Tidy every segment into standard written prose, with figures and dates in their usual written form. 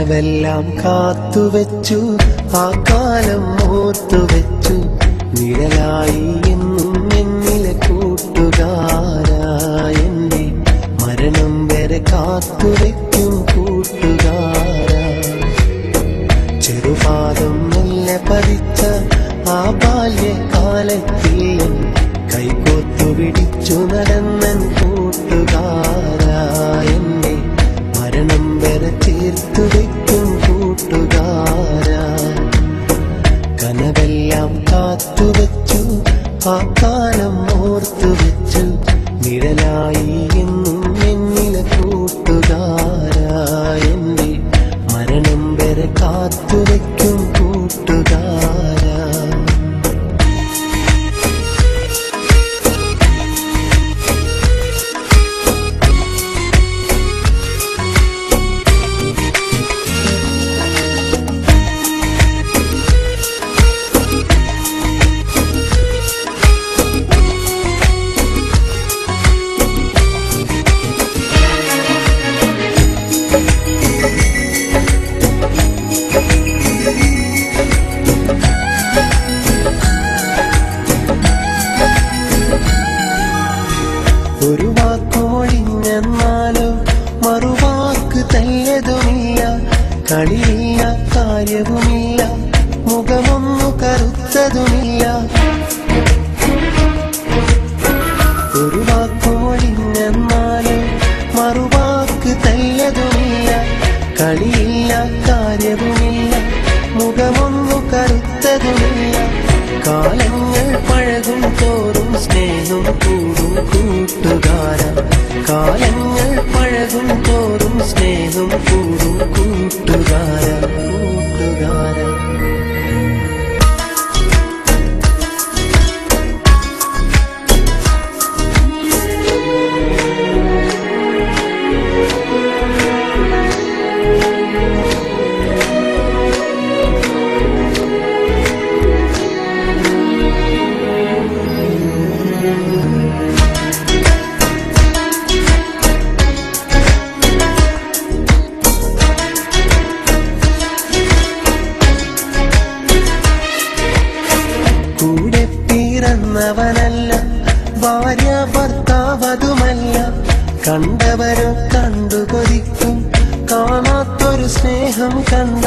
കനവെല്ലാം കാത്തുവെച്ചു, ആ കാലം ഓർത്തുവെച്ചു, നിഴലായി എന്നും എന്നിലെ കൂട്ടുകാരാ. എന്റെ മരണം വരെ കാത്തുവെക്കും കൂട്ടുകാരാ. ചെറുപാദം മെല്ലെ പതിച്ച ആ ബാല്യകാലത്തിൽ കൈകോർത്തു പിടിച്ചു നടന്നൻ കൂട്ടുകാരാ. എന്റെ മരണം വരെ ചേർത്തു വെക്കും കൂട്ടുകാരാ. കനവെല്ലാം കാത്തുവെച്ചു, ആ കാലം ഓർത്തുവെച്ചു, നിഴലായി എന്നും എന്നിലെ കൂട്ടുകാരാ. എന്റെ മരണം വരെ കാത്തുവെക്കും കൂട്ടുകാരാ. ഒരു വാക്കുമൊഴിഞ്ഞെന്നാലോ മറുവാക്ക് തല്ലതുമില്ല, കളിയില്ല കാര്യവുമില്ല, മുഖമൊന്നു കറുത്തതുമില്ല. ഒരു വാക്കുമൊഴിഞ്ഞെന്നാലോ മറുവാക്ക് തല്ലതുമില്ല, കളിയില്ല കാര്യവുമില്ല, മുഖമൊന്നു കറുത്തതുമില്ല. കാലങ്ങൾ പഴകും തോറും സ്നേഹം കൂടും കൂട്ടുകാരാ. കാലങ്ങൾ പഴകും തോറും സ്നേഹം കൂടും കൂട്ടുകാരാ. കൂട്ടുകാരാ. കൂടെ പിറന്നവനല്ല, ഭാര്യ ഭർത്താവതുമല്ല, കണ്ടവരോ കണ്ടു കൊതിക്കും കാണാത്തൊരു സ്നേഹം കണ്ട.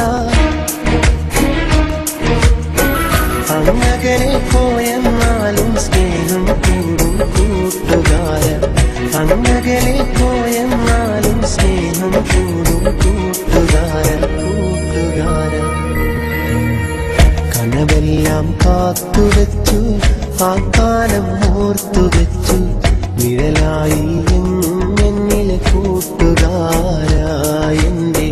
അങ്ങകലെ പോയെന്നാലും സ്നേഹം കൂടും കൂട്ടുകാര. അങ്ങകലെ പോയെന്നാലും സ്നേഹം കൂടും കൂട്ടുകാര. കൂട്ടുകാര. കനവെല്ലാം കാത്തുവെച്ചു, ആ കാലം ഓർത്തുവെച്ചു, നിഴലായി എന്നും എന്നിലെ കൂട്ടുകാരാ. എന്റെ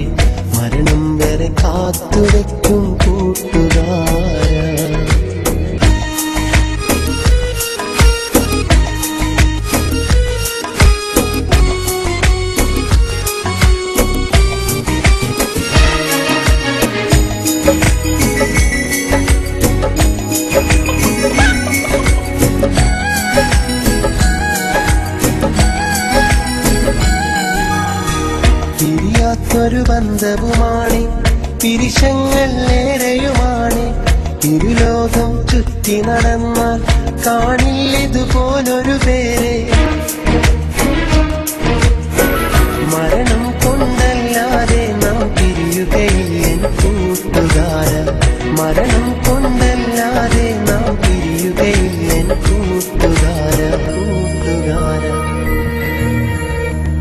മരണം വരെ കാത്തുവെക്കും കൂട്ടുകാരാ. പിരിയാത്തൊരു ബന്ധവുമാണ്, പിരിശങ്ങൾ ഏറെയുമാണ്. ഇരുലോകം ചുറ്റി നടന്നാൽ കാണില്ലിതുപോലൊരു പേരെ. മരണം കൊണ്ടല്ലാതെ നാം പിരിയുകയില്ല കൂട്ടുകാര. മരണം കൊണ്ടല്ലാതെ നാം പിരിയുകയില്ല കൂട്ടുകാര. കൂട്ടുകാര.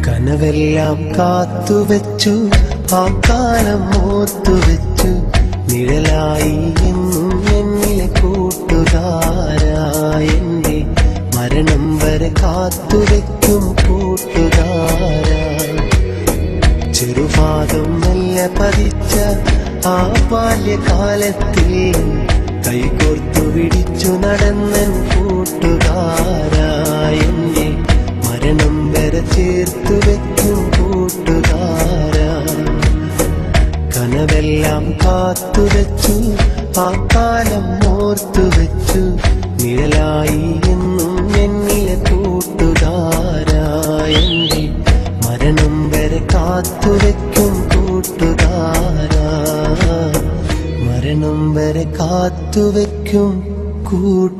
കനവെല്ലാം കാത്തുവെച്ചു, ആ കാലം ഓർത്തുവെച്ചു, നിഴലായി എന്നും എന്നിലെ കൂട്ടുകാരാ. എന്റെ മരണം വരെ കാത്തുവെക്കും കൂട്ടുകാരാ. ചെറുപാദം മെല്ലെ പതിച്ച ആ ബാല്യകാലത്തിൽ കൈകോർത്തു പിടിച്ചു നടന്നൻ കൂട്ടുകാരാ. എന്റെ മരണം വരെ ചേർത്തു വെക്കും കൂട്ടുകാരാ. കനവെല്ലാം കാത്തുവെച്ചു, ആ കാലം ഓർത്തുവെച്ചു, നിഴലായി എന്നും എന്നിലെ കൂട്ടുകാരാ. എന്റെ മരണം വരെ കാത്തുവെക്കും കൂട്ടുകാരാ. കാത്തുവെക്കും കൂട്ടുകാരാ.